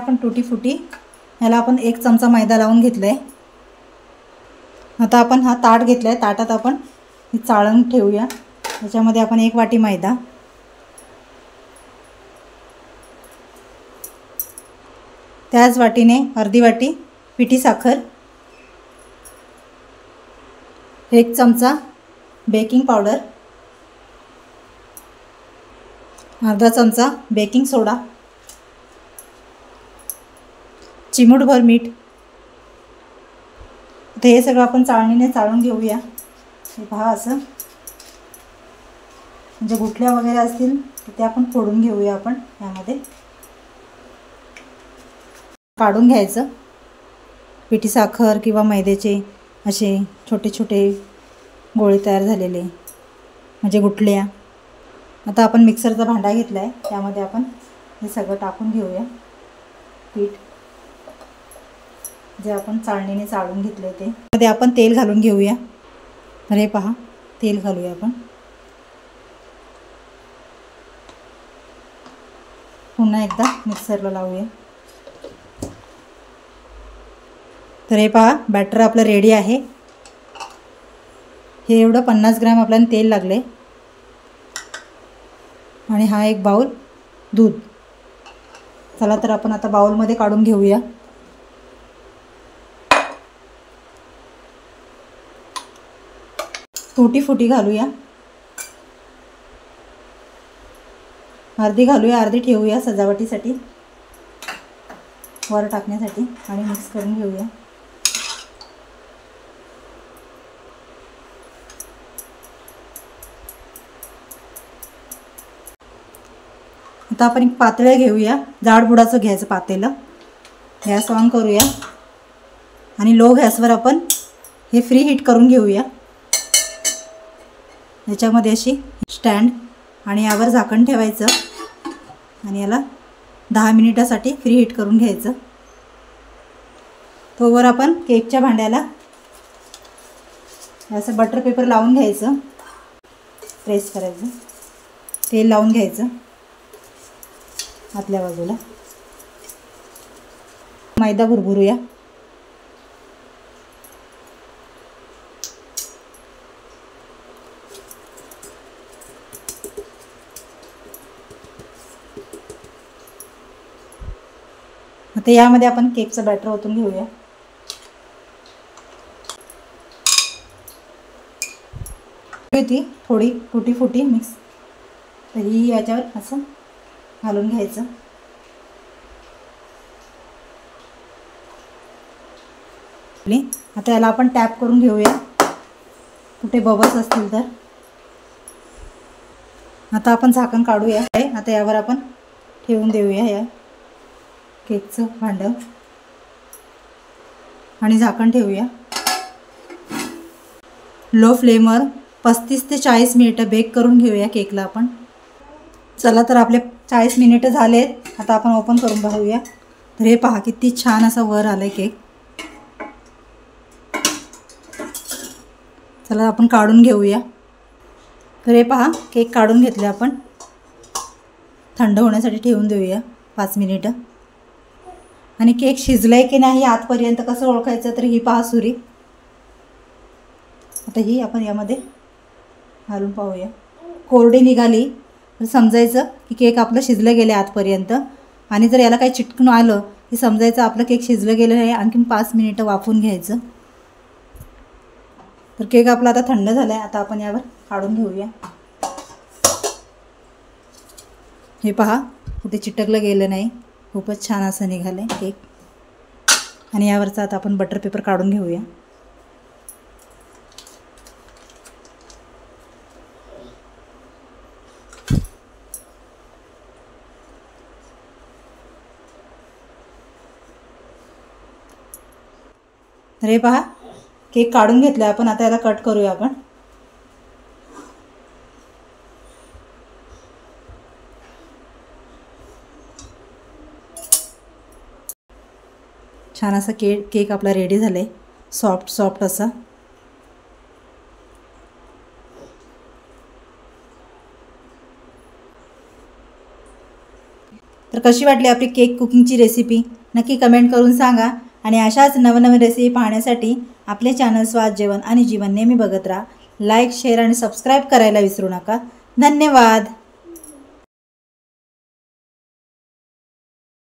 आपण तुटी फुटी याला आपण 1 चमचा मैदा लावून घेतलाय। आता आपण हा ताट घेतलाय, ताटात आपण हे चाळण ठेवूया। त्याच्यामध्ये आपण 1 वाटी मैदा, त्याच वाटीने अर्धी वाटी पिठी साखर, 1 चमचा बेकिंग पावडर, अर्धा चमचा बेकिंग सोडा, चिमूटभर मीठ। आता हे सगळं आपण चाळणीने चाळून घेऊया। हे पहा असं, म्हणजे गुठल्या वगैरे असतील तर ते आपण फोडून घेऊया। आपण यामध्ये काढून घ्यायचं। पिठी साखर किंवा मैद्याचे असे छोटे छोटे गोळे तयार झालेले, म्हणजे गुठल्या। आता आपण मिक्सरचा भांडा घेतला आहे, त्यामध्ये आपण हे सगळं टाकून घेऊया। पीठ जे आपण चाळणीने चाळून घेतले ते मध्ये आपण तेल घालून घेऊया। तर हे पहा, तेल घालूया आपण। पुन्हा एकदा मिक्सरला लावूया। तर हे पहा, बॅटर आपलं रेडी आहे। हे एवढं 50 ग्रॅम आपल्याला तेल लागले आणि हा 1 बाउल दूध। चला तर आपण आता बाउलमध्ये काढून घेऊया। तुटी फुटी घालूया, अर्धी घालूया, अर्धी ठेवूया सजावटीसाठी, वर टाकण्यासाठी, आणि मिक्स करून घेऊया। आता आपण एक पातेलं घेऊया, जाड बुडाचं घ्यायचं पातेलं। गॅस ऑन करूया आणि लो गॅसवर आपण हे फ्री हीट करून घेऊया। याच्यामध्ये अशी स्टँड आणि यावर झाकण ठेवायचं आणि याला 10 मिनिटासाठी फ्री हीट करून घ्यायचं। तोवर आपण केकच्या भांड्याला असं बटर पेपर लावून घ्यायचं, प्रेस करायचं, तेल लावून घ्यायचं आतल्या बाजूला। मैदा भुरभुरूया। आता यामध्ये आपण केकचं बॅटर ओतून घेऊया। ती थोडी तुटी फुटी मिक्स, तर ही याच्यावर असं घालून घ्यायचं। आता याला आपण टॅप करून घेऊया, कुठे बबल्स असतील तर। आता आपण झाकण काढूया। आता यावर आपण ठेवून देऊया या केकचं भांडं आणि झाकण ठेवूया। लो फ्लेमवर 35 ते 40 मिनिटं बेक करून घेऊया केकला आपण। चला तर आपले 40 मिनिटं झालेत। आता आपण ओपन करून पाहूया। तर हे पहा, किती छान असा वर आलाय केक। चला आपण काढून घेऊया। तर हे पहा, केक काढून घेतले आपण। थंड होण्यासाठी ठेवून देऊया 5 मिनिटं। आणि केक शिजलाय की नाही आतपर्यंत कसं ओळखायचं, तर ही पहा सुरी। आता ही आपण यामध्ये घालून पाहूया। कोरडी निघाली तर समजायचं की केक आपलं शिजलं गेलं आतपर्यंत, आणि जर याला काही चिटकून आलं की समजायचं आपलं केक शिजलं गेलं आहे। आणखीन 5 मिनिटं वाफवून घ्यायचं। तर केक आपला आता थंड झाला आहे। आता आपण यावर काढून घेऊया। हे पहा, कुठे चिटकलं गेलं नाही, खूपच छान असं निघालं आहे केक। आणि यावरचा आता आपण बटर पेपर काढून घेऊया। तर हे पहा, केक काढून घेतला आपण। आता याला कट करूया आपण। छान असा केक आपला रेडी झालाय, सॉफ्ट सॉफ्ट असा। तर कशी वाटली आपली केक कुकिंगची रेसिपी नक्की कमेंट करून सांगा आणि अशाच नवनवीन रेसिपी पाहण्यासाठी आपले चॅनल स्वाद जेवण आणि जीवन नेहमी बघत राहा. लाईक शेअर आणि सबस्क्राईब करायला विसरू नका. धन्यवाद.